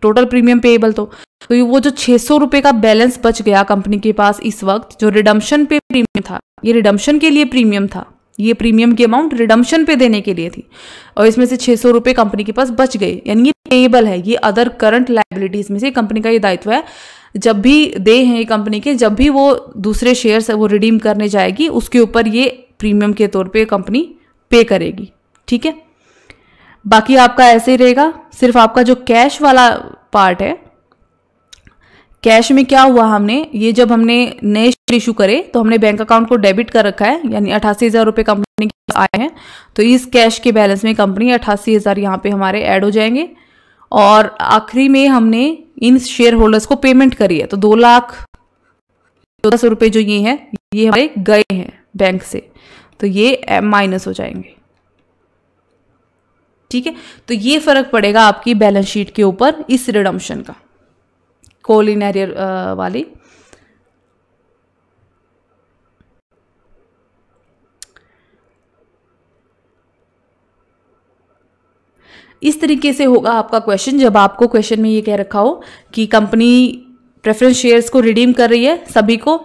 टोटल प्रीमियम पेएबल तो वो जो 600 रुपये का बैलेंस बच गया कंपनी के पास इस वक्त, जो रिडम्पशन पे प्रीमियम था, ये रिडम्पशन के लिए प्रीमियम था, ये प्रीमियम की अमाउंट रिडम्पशन पे देने के लिए थी और इसमें से 600 रुपये कंपनी के पास बच गए, यानी ये पेएबल है। ये अदर करंट लायबिलिटीज में से कंपनी का ये दायित्व है, जब भी दे हैं कंपनी के, जब भी वो दूसरे शेयर्स वो रिडीम करने जाएगी उसके ऊपर ये प्रीमियम के तौर पे कंपनी पे करेगी। ठीक है। बाकी आपका ऐसे ही रहेगा। सिर्फ आपका जो कैश वाला पार्ट है, कैश में क्या हुआ, हमने नए शेयर इशू करे तो हमने बैंक अकाउंट को डेबिट कर रखा है, यानी 88,000 रुपये कंपनी के आए हैं। तो इस कैश के बैलेंस में कंपनी 88,000 यहाँ पे हमारे ऐड हो जाएंगे और आखिरी में हमने इन शेयर होल्डर्स को पेमेंट करी है। तो 2,14,000 रुपये जो ये हैं ये हमारे गए हैं बैंक से, तो ये माइनस हो जाएंगे। ठीक है। तो ये फर्क पड़ेगा आपकी बैलेंस शीट के ऊपर इस रिडम्पशन का, कॉल इन एरियर वाली। इस तरीके से होगा आपका क्वेश्चन, जब आपको क्वेश्चन में ये कह रखा हो कि कंपनी प्रेफरेंस शेयर्स को रिडीम कर रही है सभी को,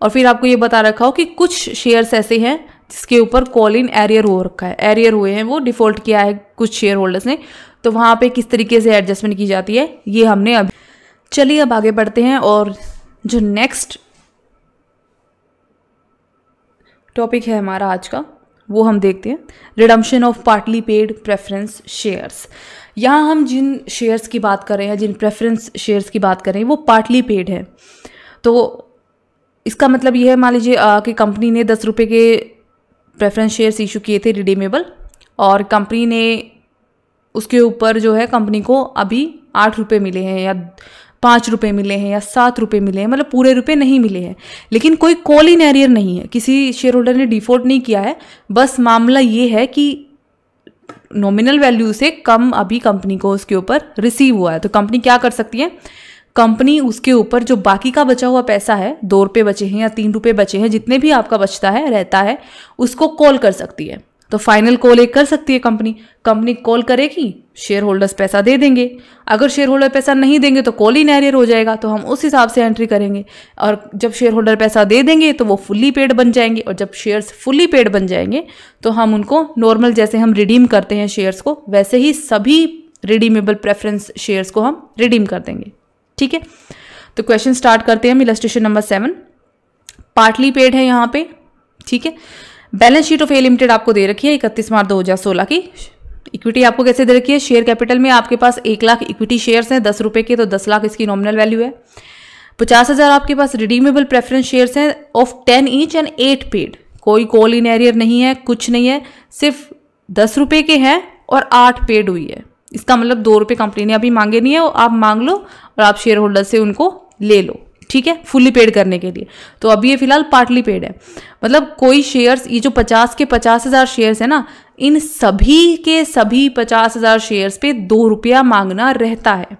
और फिर आपको ये बता रखा हो कि कुछ शेयर्स ऐसे हैं जिसके ऊपर कॉल इन एरियर हो रखा है, एरियर हुए हैं, वो डिफॉल्ट किया है कुछ शेयर होल्डर्स ने, तो वहाँ पे किस तरीके से एडजस्टमेंट की जाती है ये हमने अभी। चलिए अब आगे बढ़ते हैं और जो नेक्स्ट टॉपिक है हमारा आज का वो हम देखते हैं, redemption of partly paid preference shares. यहाँ हम जिन शेयर्स की बात कर रहे हैं, जिन प्रेफरेंस शेयर्स की बात कर रहे हैं वो पार्टली पेड है। तो इसका मतलब ये है, मान लीजिए कि कंपनी ने 10 रुपये के प्रेफरेंस शेयर्स इशू किए थे रिडीमेबल, और कंपनी ने उसके ऊपर जो है कंपनी को अभी 8 रुपये मिले हैं या 5 रुपये मिले हैं या 7 रुपये मिले हैं, मतलब पूरे रुपए नहीं मिले हैं, लेकिन कोई कॉल इन एरियर नहीं है, किसी शेयर होल्डर ने डिफॉल्ट नहीं किया है। बस मामला ये है कि नॉमिनल वैल्यू से कम अभी कंपनी को उसके ऊपर रिसीव हुआ है। तो कंपनी क्या कर सकती है, कंपनी उसके ऊपर जो बाकी का बचा हुआ पैसा है, 2 रुपये बचे हैं या 3 रुपये बचे हैं, जितने भी आपका बचता है रहता है, उसको कॉल कर सकती है। तो फाइनल कॉल एक कर सकती है कंपनी कॉल करेगी, शेयर होल्डर्स पैसा दे देंगे। अगर शेयर होल्डर पैसा नहीं देंगे तो कॉल इन एरियर हो जाएगा, तो हम उस हिसाब से एंट्री करेंगे, और जब शेयर होल्डर पैसा दे देंगे तो वो फुल्ली पेड बन जाएंगे, और जब शेयर्स फुल्ली पेड बन जाएंगे तो हम उनको नॉर्मल जैसे हम रिडीम करते हैं शेयर्स को, वैसे ही सभी रिडीमेबल प्रेफरेंस शेयर्स को हम रिडीम कर देंगे। ठीक है। तो क्वेश्चन स्टार्ट करते हैं हम। इलस्ट्रेशन नंबर 7 पार्टली पेड है यहाँ पे। ठीक है। Balance sheet of A limited आपको दे रखी है 31 मार्च 2016 की। इक्विटी आपको कैसे दे रखी है, शेयर कैपिटल में आपके पास 1 लाख इक्विटी शेयर्स हैं 10 रुपये के, तो 10 लाख इसकी नॉमिनल वैल्यू है। 50,000 आपके पास रिडीमेबल प्रेफरेंस शेयर्स हैं ऑफ 10 ईच एंड 8 पेड। कोई कॉल इन एरियर नहीं है, कुछ नहीं है, सिर्फ 10 रुपये के हैं और 8 पेड हुई है। इसका मतलब 2 रुपये कंपनी ने अभी मांगे नहीं है, आप मांग लो और आप शेयर होल्डर से उनको ले लो। ठीक है, फुल्ली पेड करने के लिए। तो अभी ये फिलहाल पार्टली पेड है, मतलब कोई शेयर्स, ये जो 50 के 50,000 शेयर्स है ना, इन सभी के सभी 50,000 शेयर्स पे 2 रुपया मांगना रहता है।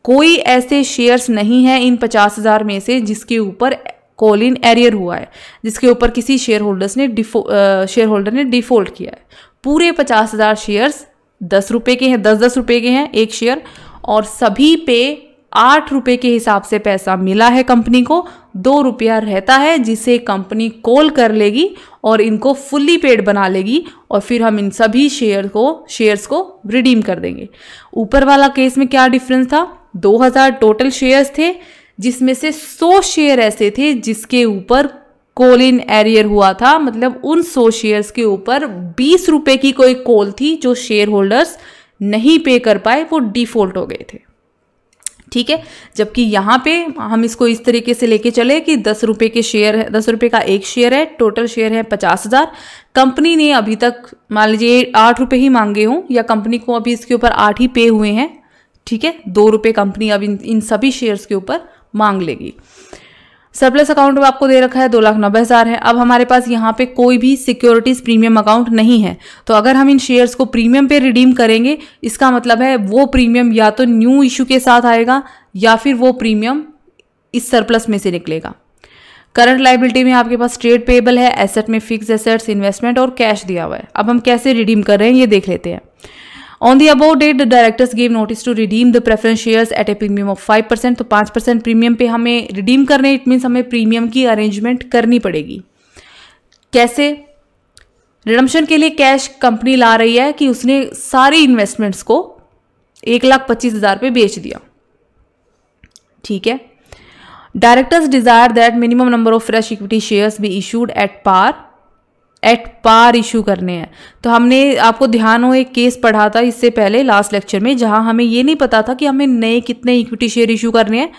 कोई ऐसे शेयर्स नहीं है इन 50,000 में से जिसके ऊपर कॉल इन एरियर हुआ है, जिसके ऊपर किसी शेयर होल्डर ने डिफॉल्ट किया है। पूरे 50,000 शेयर्स 10 रुपये के हैं, 10-10 रुपये के हैं एक शेयर, और सभी पे 8 रुपये के हिसाब से पैसा मिला है कंपनी को। 2 रुपया रहता है जिसे कंपनी कॉल कर लेगी और इनको फुल्ली पेड बना लेगी, और फिर हम इन सभी शेयर्स को रिडीम कर देंगे। ऊपर वाला केस में क्या डिफरेंस था, 2000 टोटल शेयर्स थे, जिसमें से 100 शेयर ऐसे थे जिसके ऊपर कॉल इन एरियर हुआ था। मतलब उन 100 शेयर्स के ऊपर 20 रुपये की कोई कॉल थी जो शेयर होल्डर्स नहीं पे कर पाए, वो डिफॉल्ट हो गए थे। ठीक है, जबकि यहाँ पे हम इसको इस तरीके से लेके चले कि 10 रुपये के शेयर है, 10 रुपये का एक शेयर है, टोटल शेयर है 50,000। कंपनी ने अभी तक मान लीजिए 8 रुपये ही मांगे हों, या कंपनी को अभी इसके ऊपर 8 ही पे हुए हैं। ठीक है, 2 रुपये कंपनी अब इन सभी शेयर्स के ऊपर मांग लेगी। सरप्लस अकाउंट में आपको दे रखा है 2,90,000 है। अब हमारे पास यहाँ पे कोई भी सिक्योरिटीज प्रीमियम अकाउंट नहीं है, तो अगर हम इन शेयर्स को प्रीमियम पे रिडीम करेंगे, इसका मतलब है वो प्रीमियम या तो न्यू इशू के साथ आएगा या फिर वो प्रीमियम इस सरप्लस में से निकलेगा। करंट लाइबिलिटी में आपके पास ट्रेड पेएबल है, एसेट में फिक्स एसेट्स, इन्वेस्टमेंट और कैश दिया हुआ है। अब हम कैसे रिडीम कर रहे हैं ये देख लेते हैं। On the above date, the directors gave notice to redeem the preference shares at a premium of 5%। तो 5% प्रीमियम पे हमें रिडीम करने, इट मीन्स हमें प्रीमियम की अरेंजमेंट करनी पड़ेगी। कैसे? रिडम्पशन के लिए कैश कंपनी ला रही है कि उसने सारी इन्वेस्टमेंट्स को 1,25,000 पे बेच दिया। ठीक है, directors desire that minimum number of fresh equity shares be issued at par issue करने हैं। तो हमने आपको ध्यान हो एक केस पढ़ा था इससे पहले लास्ट लेक्चर में, जहां हमें ये नहीं पता था कि हमें नए कितने इक्विटी शेयर इशू करने हैं,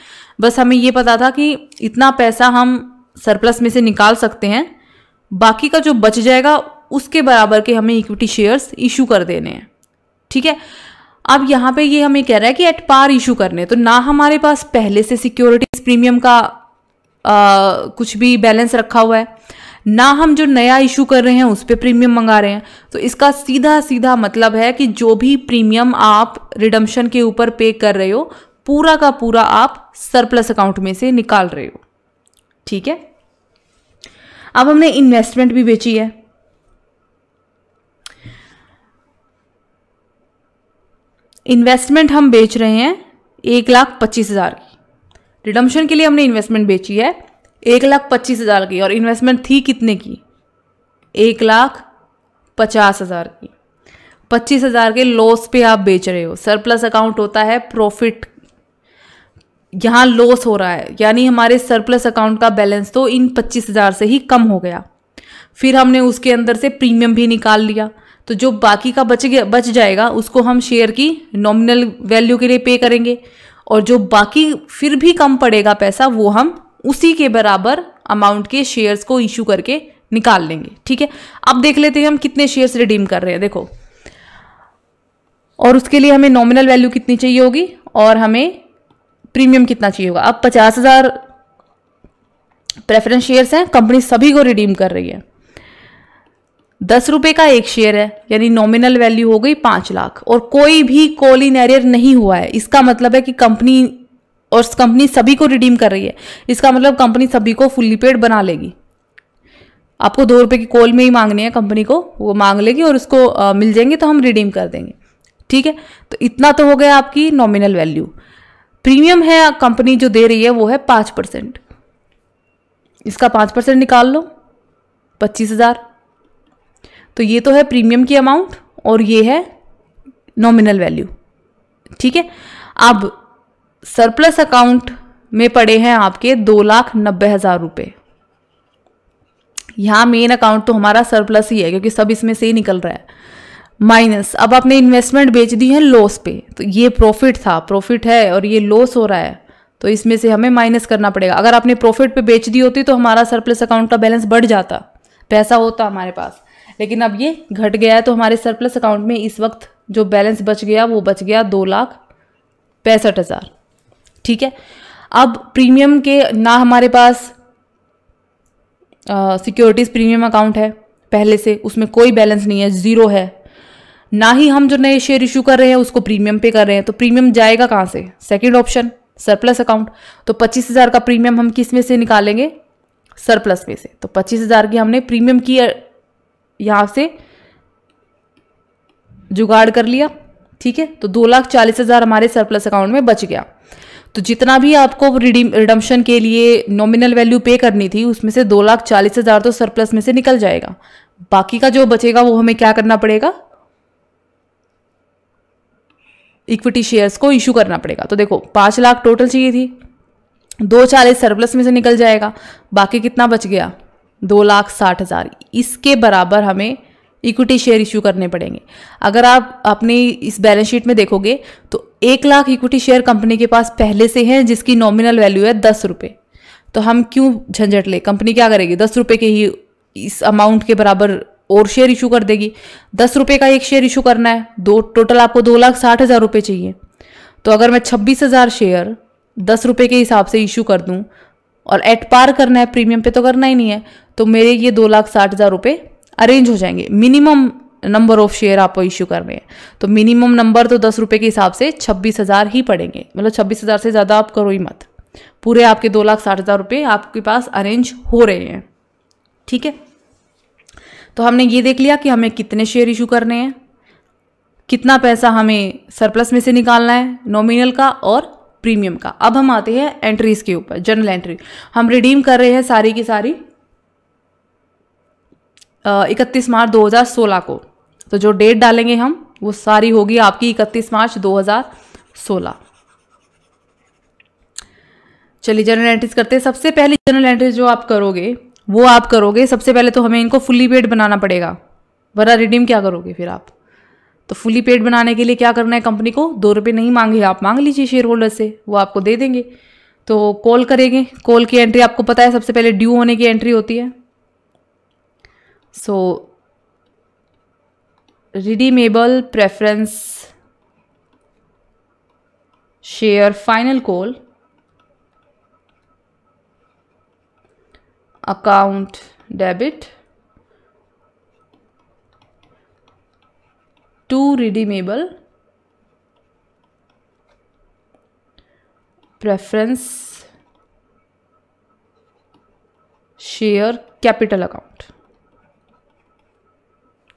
बस हमें ये पता था कि इतना पैसा हम सरप्लस में से निकाल सकते हैं, बाकी का जो बच जाएगा उसके बराबर के हमें इक्विटी शेयर्स इशू कर देने हैं। ठीक है, अब यहाँ पे ये हमें कह रहा है कि एट पार इशू करने, तो ना हमारे पास पहले से सिक्योरिटीज प्रीमियम का कुछ भी बैलेंस रखा हुआ है, ना हम जो नया इशू कर रहे हैं उस पर प्रीमियम मंगा रहे हैं। तो इसका सीधा सीधा मतलब है कि जो भी प्रीमियम आप रिडम्पशन के ऊपर पे कर रहे हो, पूरा का पूरा आप सरप्लस अकाउंट में से निकाल रहे हो। ठीक है, अब हमने इन्वेस्टमेंट भी बेची है। इन्वेस्टमेंट हम बेच रहे हैं 1,25,000 की। रिडम्पशन के लिए हमने इन्वेस्टमेंट बेची है 1,25,000 की, और इन्वेस्टमेंट थी कितने की? 1,50,000 की। 25,000 के लॉस पे आप बेच रहे हो। सरप्लस अकाउंट होता है प्रॉफिट, यहाँ लॉस हो रहा है, यानी हमारे सरप्लस अकाउंट का बैलेंस तो इन 25,000 से ही कम हो गया। फिर हमने उसके अंदर से प्रीमियम भी निकाल लिया, तो जो बाकी का बच जाएगा उसको हम शेयर की नॉमिनल वैल्यू के लिए पे करेंगे, और जो बाकी फिर भी कम पड़ेगा पैसा, वो हम उसी के बराबर अमाउंट के शेयर्स को इशू करके निकाल लेंगे। ठीक है, अब देख लेते हैं हम कितने शेयर्स रिडीम कर रहे हैं। देखो, और उसके लिए हमें नॉमिनल वैल्यू कितनी चाहिए होगी और हमें प्रीमियम कितना चाहिए होगा। अब 50,000 प्रेफरेंस शेयर्स हैं, कंपनी सभी को रिडीम कर रही है। 10 रुपए का एक शेयर है, यानी नॉमिनल वैल्यू हो गई 5 लाख, और कोई भी कॉल इन एरियर नहीं हुआ है। इसका मतलब है कि कंपनी सभी को रिडीम कर रही है। इसका मतलब कंपनी सभी को फुल्ली पेड बना लेगी। आपको 2 रुपए की कॉल में ही मांगनी है कंपनी को, वो मांग लेगी और उसको मिल जाएंगे तो हम रिडीम कर देंगे। ठीक है, तो इतना तो हो गया आपकी नॉमिनल वैल्यू। प्रीमियम है कंपनी जो दे रही है वो है 5%। इसका 5% निकाल लो, 25,000। तो ये तो है प्रीमियम की अमाउंट और ये है नॉमिनल वैल्यू। ठीक है, अब सरप्लस अकाउंट में पड़े हैं आपके 2,90,000 रुपए। यहां मेन अकाउंट तो हमारा सरप्लस ही है क्योंकि सब इसमें से ही निकल रहा है। माइनस, अब आपने इन्वेस्टमेंट बेच दी है लॉस पे, तो ये प्रॉफिट था, प्रॉफिट है और ये लॉस हो रहा है, तो इसमें से हमें माइनस करना पड़ेगा। अगर आपने प्रॉफिट पे बेच दी होती तो हमारा सरप्लस अकाउंट का बैलेंस बढ़ जाता, पैसा होता हमारे पास, लेकिन अब ये घट गया है। तो हमारे सरप्लस अकाउंट में इस वक्त जो बैलेंस बच गया वो बच गया 2,65,000। ठीक है, अब प्रीमियम के ना हमारे पास सिक्योरिटीज प्रीमियम अकाउंट है, पहले से, उसमें कोई बैलेंस नहीं है, ज़ीरो है। ना ही हम जो नए शेयर इशू कर रहे हैं उसको प्रीमियम पे कर रहे हैं, तो प्रीमियम जाएगा कहाँ से? Second option, surplus account. तो 25,000 का प्रीमियम हम किस में से निकालेंगे? सरप्लस में से। तो 25,000 की हमने प्रीमियम की यहाँ से जुगाड़ कर लिया, ठीक है। तो 2,40,000 हमारे सरप्लस अकाउंट में बच गया। तो जितना भी आपको रिडम्पशन के लिए नॉमिनल वैल्यू पे करनी थी उसमें से 2,40,000 तो सरप्लस में से निकल जाएगा। बाकी का जो बचेगा वो हमें क्या करना पड़ेगा? इक्विटी शेयर्स को इशू करना पड़ेगा। तो देखो 5 लाख टोटल चाहिए थी, 2,40,000 सरप्लस में से निकल जाएगा, बाकी कितना बच गया? 2,60,000। इसके बराबर हमें इक्विटी शेयर इशू करने पड़ेंगे। अगर आप अपनी इस बैलेंस शीट में देखोगे तो 1 लाख इक्विटी शेयर कंपनी के पास पहले से हैं जिसकी नॉमिनल वैल्यू है 10 रुपये। तो हम क्यों झंझट ले? कंपनी क्या करेगी? 10 रुपये के ही इस अमाउंट के बराबर और शेयर इशू कर देगी। 10 रुपये का एक शेयर इशू करना है, टोटल आपको 2,60,000 रुपये चाहिए। तो अगर मैं 26,000 शेयर 10 रुपये के हिसाब से इशू कर दूं और एट पार करना है, प्रीमियम पे तो करना ही नहीं है, तो मेरे ये 2,60,000 रुपये अरेंज हो जाएंगे। मिनिमम नंबर ऑफ शेयर आपको इशू करने हैं, तो मिनिमम नंबर तो 10 रुपये के हिसाब से 26,000 ही पड़ेंगे। मतलब 26,000 से ज़्यादा आप करो ही मत, पूरे आपके 2,60,000 रुपये आपके पास अरेंज हो रहे हैं, ठीक है। तो हमने ये देख लिया कि हमें कितने शेयर इशू करने हैं, कितना पैसा हमें सरप्लस में से निकालना है नॉमिनल का और प्रीमियम का। अब हम आते हैं एंट्रीज के ऊपर। जर्नल एंट्री हम रिडीम कर रहे हैं सारी की सारी 31 मार्च 2016 को। तो जो डेट डालेंगे हम वो सारी होगी आपकी 31 मार्च 2016। चलिए जर्नल एंट्रीज करते हैं। सबसे पहली जर्नल एंट्रीज जो आप करोगे वो आप करोगे, सबसे पहले तो हमें इनको फुली पेड बनाना पड़ेगा, वरना रिडीम क्या करोगे फिर आप? तो फुली पेड बनाने के लिए क्या करना है? कंपनी को 2 रुपये नहीं मांगे, आप मांग लीजिए शेयर होल्डर से, वो आपको दे देंगे। तो कॉल करेंगे, कॉल की एंट्री आपको पता है सबसे पहले ड्यू होने की एंट्री होती है। So redeemable preference share final call account debit to redeemable preference share capital account,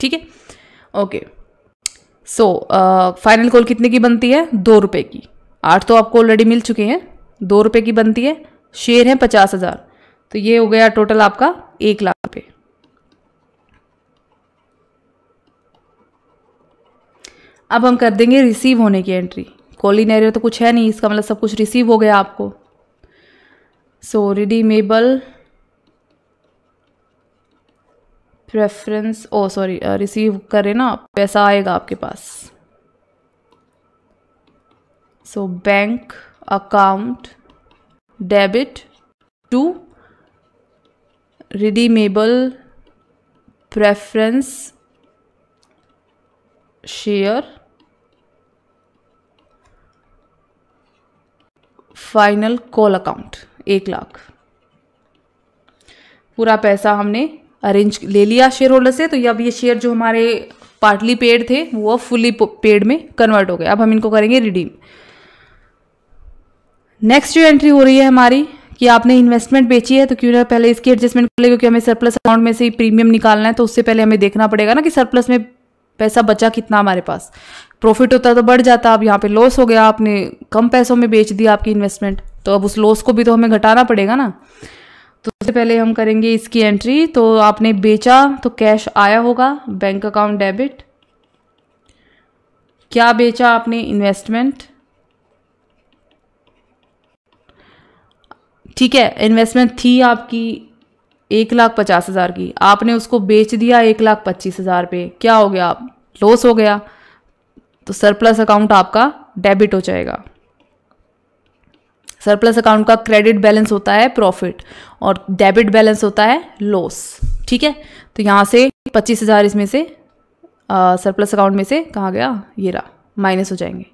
ठीक है। ओके, सो फाइनल कॉल कितने की बनती है? 2 रुपये की। 8 तो आपको ऑलरेडी मिल चुके हैं, 2 रुपये की बनती है। शेयर है 50,000, तो ये हो गया टोटल आपका 1 लाख रुपये। अब हम कर देंगे रिसीव होने की एंट्री। कॉल इन एरियर तो कुछ है नहीं, इसका मतलब सब कुछ रिसीव हो गया आपको। So redeemable preference, oh sorry, receive करें ना, पैसा आएगा आपके पास। सो bank account debit to redeemable preference share final call account 1 lakh. पूरा पैसा हमने अरेंज ले लिया शेयर होल्डर से। तो अब ये शेयर जो हमारे पार्टली पेड थे वो फुली पेड में कन्वर्ट हो गए। अब हम इनको करेंगे रिडीम। नेक्स्ट जो एंट्री हो रही है हमारी कि आपने इन्वेस्टमेंट बेची है, तो क्यों ना पहले इसकी एडजस्टमेंट कर ले, क्योंकि हमें सरप्लस अकाउंट में से ही प्रीमियम निकालना है। तो उससे पहले हमें देखना पड़ेगा ना कि सरप्लस में पैसा बचा कितना हमारे पास। प्रॉफिट होता तो बढ़ जाता, अब यहाँ पे लॉस हो गया, आपने कम पैसों में बेच दिया आपकी इन्वेस्टमेंट, तो अब उस लॉस को भी तो हमें घटाना पड़ेगा ना। तो सबसे पहले हम करेंगे इसकी एंट्री। तो आपने बेचा तो कैश आया होगा, बैंक अकाउंट डेबिट। क्या बेचा आपने? इन्वेस्टमेंट, ठीक है। इन्वेस्टमेंट थी आपकी 1,50,000 की, आपने उसको बेच दिया 1,25,000 पे, क्या हो गया? आप लॉस हो गया, तो सरप्लस अकाउंट आपका डेबिट हो जाएगा। सरप्लस अकाउंट का क्रेडिट बैलेंस होता है प्रॉफिट और डेबिट बैलेंस होता है लॉस, ठीक है। तो यहाँ से 25,000 इसमें से सरप्लस अकाउंट में से कहाँ गया? ये रहा, माइनस हो जाएंगे,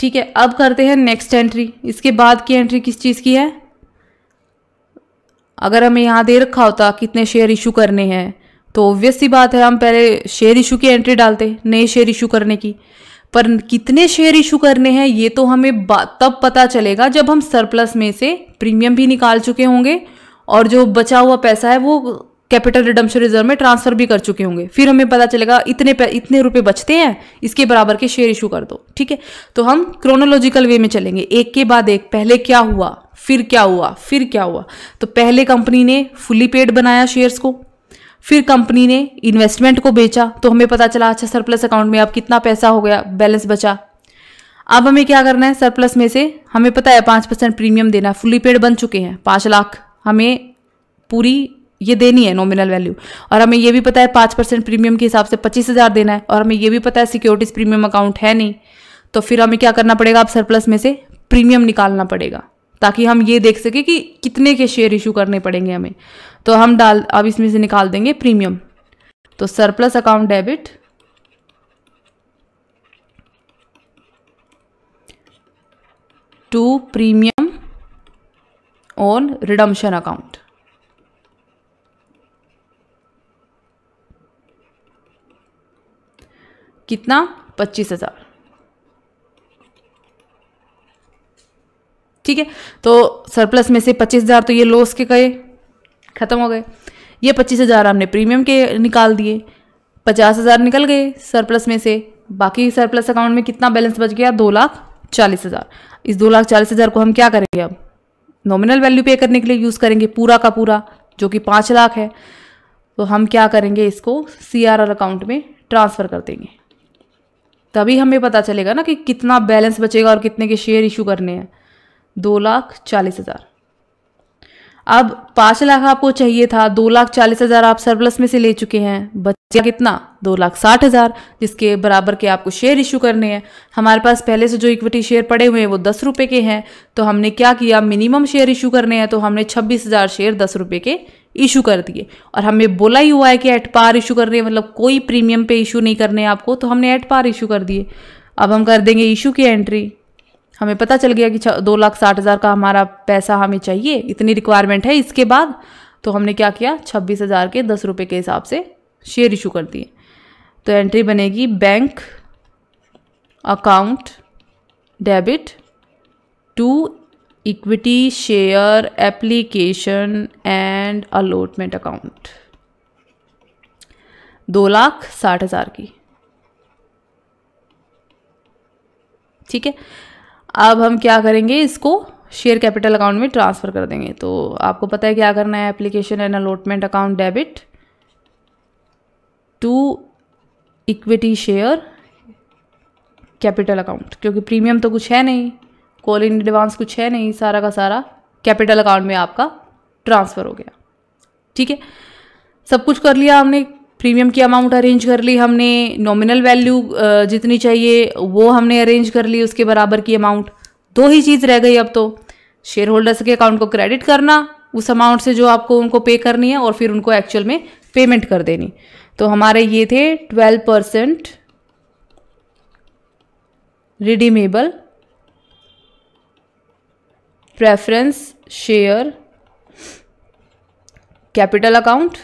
ठीक है। अब करते हैं नेक्स्ट एंट्री। इसके बाद की एंट्री किस चीज़ की है? अगर हमें यहाँ दे रखा होता कितने शेयर इशू करने हैं तो ऑब्वियस सी बात है हम पहले शेयर इशू की एंट्री डालते नए शेयर इशू करने की। पर कितने शेयर इशू करने हैं ये तो हमें तब पता चलेगा जब हम सरप्लस में से प्रीमियम भी निकाल चुके होंगे और जो बचा हुआ पैसा है वो कैपिटल रिडम्पशन रिजर्व में ट्रांसफर भी कर चुके होंगे। फिर हमें पता चलेगा इतने रुपए बचते हैं, इसके बराबर के शेयर इशू कर दो। ठीक है, तो हम क्रोनोलॉजिकल वे में चलेंगे, एक के बाद एक। पहले क्या हुआ, फिर क्या हुआ, फिर क्या हुआ। तो पहले कंपनी ने फुली पेड बनाया शेयर्स को, फिर कंपनी ने इन्वेस्टमेंट को बेचा, तो हमें पता चला अच्छा सरप्लस अकाउंट में अब कितना पैसा हो गया, बैलेंस बचा। अब हमें क्या करना है, सरप्लस में से हमें पता है 5% प्रीमियम देना है, फुली पेड बन चुके हैं 5 लाख हमें पूरी ये देनी है नॉमिनल वैल्यू। और हमें ये भी पता है 5% प्रीमियम के हिसाब से 25,000 देना है। और हमें ये भी पता है सिक्योरिटीज प्रीमियम अकाउंट है नहीं, तो फिर हमें क्या करना पड़ेगा, अब सरप्लस में से प्रीमियम निकालना पड़ेगा ताकि हम ये देख सके कि कितने के शेयर इशू करने पड़ेंगे हमें। तो हम अब इसमें से निकाल देंगे प्रीमियम। तो surplus account debit to premium on redemption account. कितना, 25,000। ठीक है, तो सरप्लस में से 25,000 तो ये लॉस के गए, खत्म हो गए। ये 25,000 हमने प्रीमियम के निकाल दिए, 50,000 निकल गए सरप्लस में से। बाकी सरप्लस अकाउंट में कितना बैलेंस बच गया, 2,40,000। इस 2,40,000 को हम क्या करेंगे, अब नॉमिनल वैल्यू पे करने के लिए यूज़ करेंगे पूरा का पूरा, जो कि 5 लाख है। तो हम क्या करेंगे, इसको CRR अकाउंट में ट्रांसफ़र कर देंगे, तभी हमें पता चलेगा ना कि कितना बैलेंस बचेगा और कितने के शेयर इशू करने हैं। 2,40,000। अब 5 लाख आपको चाहिए था, 2,40,000 आप सरप्लस में से ले चुके हैं, बचा कितना, 2,60,000, जिसके बराबर के आपको शेयर इशू करने हैं। हमारे पास पहले से जो इक्विटी शेयर पड़े हुए हैं वो 10 रुपये के हैं, तो हमने क्या किया, मिनिमम शेयर इशू करने हैं, तो हमने 26,000 शेयर 10 रुपये के इशू कर दिए। और हमें बोला ही हुआ है कि एट पार इशू कर रहे हैं, मतलब कोई प्रीमियम पे इशू नहीं करने हैं आपको, तो हमने एट पार इशू कर दिए। अब हम कर देंगे इशू की एंट्री। हमें पता चल गया कि 2,60,000 का हमारा पैसा हमें चाहिए, इतनी रिक्वायरमेंट है इसके बाद। तो हमने क्या किया, 26,000 के 10 रुपये के हिसाब से शेयर इशू कर दिए। तो एंट्री बनेगी bank account debit to equity share application and allotment account, 2,60,000 की। ठीक है, अब हम क्या करेंगे, इसको शेयर कैपिटल अकाउंट में ट्रांसफ़र कर देंगे। तो आपको पता है क्या करना है, application and allotment account debit to equity share capital account, क्योंकि प्रीमियम तो कुछ है नहीं, कॉल इन एडवांस कुछ है नहीं, सारा का सारा कैपिटल अकाउंट में आपका ट्रांसफ़र हो गया। ठीक है, सब कुछ कर लिया हमने, प्रीमियम की अमाउंट अरेंज कर ली हमने, नॉमिनल वैल्यू जितनी चाहिए वो हमने अरेंज कर ली, उसके बराबर की अमाउंट। 2 ही चीज़ रह गई अब तो, शेयर होल्डर्स के अकाउंट को क्रेडिट करना उस अमाउंट से जो आपको उनको पे करनी है, और फिर उनको एक्चुअल में पेमेंट कर देनी। तो हमारे ये थे 12% redeemable preference share capital account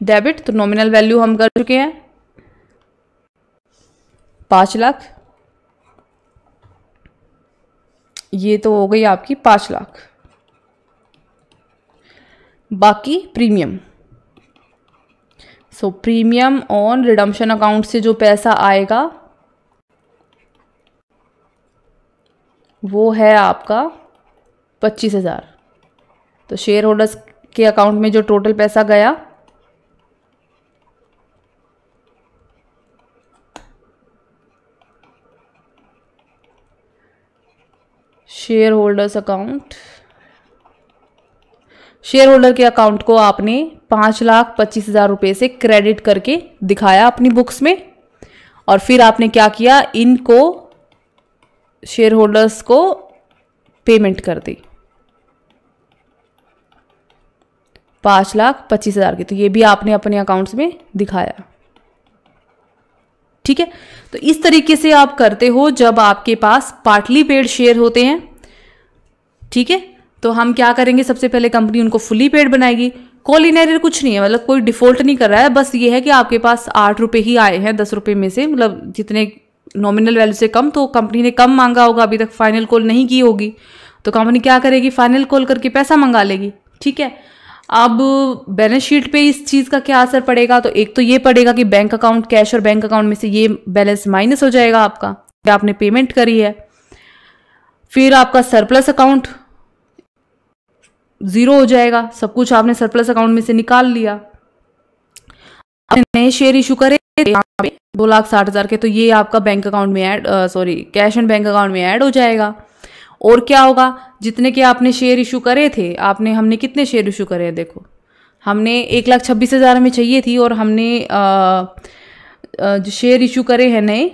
debit. तो नॉमिनल वैल्यू हम कर चुके हैं 5 लाख, ये तो हो गई आपकी 5 लाख। बाकी premium, so premium on redemption account से जो पैसा आएगा वो है आपका 25,000। तो शेयर होल्डर्स के अकाउंट में जो टोटल पैसा गया share holders account, share holder के अकाउंट को आपने 5,25,000 रुपये से क्रेडिट करके दिखाया अपनी बुक्स में, और फिर आपने क्या किया, इनको शेयर होल्डर्स को पेमेंट कर दी 5,25,000 की। तो ये भी आपने अपने अकाउंट्स में दिखाया। ठीक है, तो इस तरीके से आप करते हो जब आपके पास पार्टली पेड शेयर होते हैं। ठीक है, तो हम क्या करेंगे, सबसे पहले कंपनी उनको फुली पेड बनाएगी, कॉल इन एरियर कुछ नहीं है, मतलब कोई डिफॉल्ट नहीं कर रहा है, बस ये है कि आपके पास 8 रुपये ही आए हैं 10 रुपये में से, मतलब जितने नॉमिनल वैल्यू से कम, तो कंपनी ने कम मांगा होगा, अभी तक फाइनल कॉल नहीं की होगी, तो कंपनी क्या करेगी, फाइनल कॉल करके पैसा मंगा लेगी। ठीक है, अब बैलेंस शीट पे इस चीज़ का क्या असर पड़ेगा, तो एक तो ये पड़ेगा कि बैंक अकाउंट, कैश और बैंक अकाउंट में से ये बैलेंस माइनस हो जाएगा आपका, आपने पेमेंट करी है। फिर आपका सरप्लस अकाउंट जीरो हो जाएगा, सब कुछ आपने सरप्लस अकाउंट में से निकाल लिया। आपने नए शेयर इशू करे 2,60,000 के, तो ये आपका बैंक अकाउंट में add, cash and bank account में ऐड हो जाएगा। और क्या होगा, जितने के आपने शेयर इशू करे थे, हमने कितने शेयर इशू करे हैं, देखो हमने 1,26,000 में चाहिए थी, और हमने जो शेयर इशू करे हैं नए,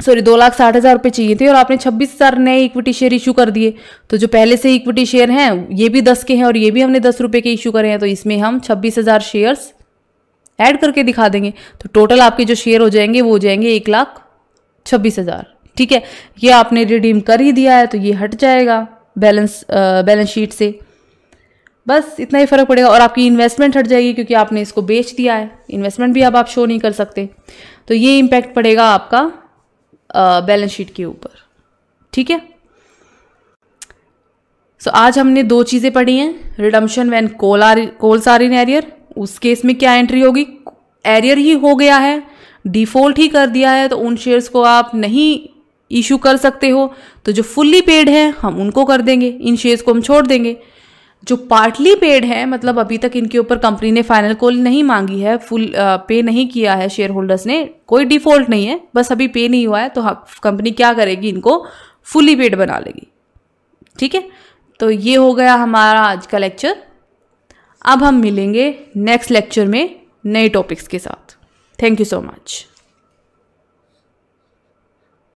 2,60,000 रुपये चाहिए थे, और आपने 26,000 नए इक्विटी शेयर इशू कर दिए। तो जो पहले से इक्विटी शेयर हैं ये भी 10 के हैं, और ये भी हमने 10 रुपये के इशू करे हैं, तो इसमें हम 26,000 शेयर्स ऐड करके दिखा देंगे। तो टोटल आपके जो शेयर हो जाएंगे वो हो जाएंगे 1,26,000। ठीक है, ये आपने रिडीम कर ही दिया है, तो ये हट जाएगा बैलेंस शीट से, बस इतना ही फर्क पड़ेगा। और आपकी इन्वेस्टमेंट हट जाएगी, क्योंकि आपने इसको बेच दिया है, इन्वेस्टमेंट भी अब आप शो नहीं कर सकते, तो ये इम्पैक्ट पड़ेगा आपका बैलेंस शीट के ऊपर। ठीक है, सो आज हमने 2 चीज़ें पढ़ी हैं, redemption when calls are in arrear, उस केस में क्या एंट्री होगी, एरियर ही हो गया है, डिफॉल्ट ही कर दिया है, तो उन शेयर्स को आप नहीं इशू कर सकते हो। तो जो फुल्ली पेड है हम उनको कर देंगे, इन शेयर्स को हम छोड़ देंगे। जो पार्टली पेड है, मतलब अभी तक इनके ऊपर कंपनी ने फाइनल कॉल नहीं मांगी है, फुल पे नहीं किया है शेयर होल्डर्स ने, कोई डिफॉल्ट नहीं है, बस अभी पे नहीं हुआ है, तो कंपनी क्या करेगी, इनको फुल्ली पेड बना लेगी। ठीक है, तो ये हो गया हमारा आज का लेक्चर। अब हम मिलेंगे नेक्स्ट लेक्चर में नए टॉपिक्स के साथ। Thank you so much.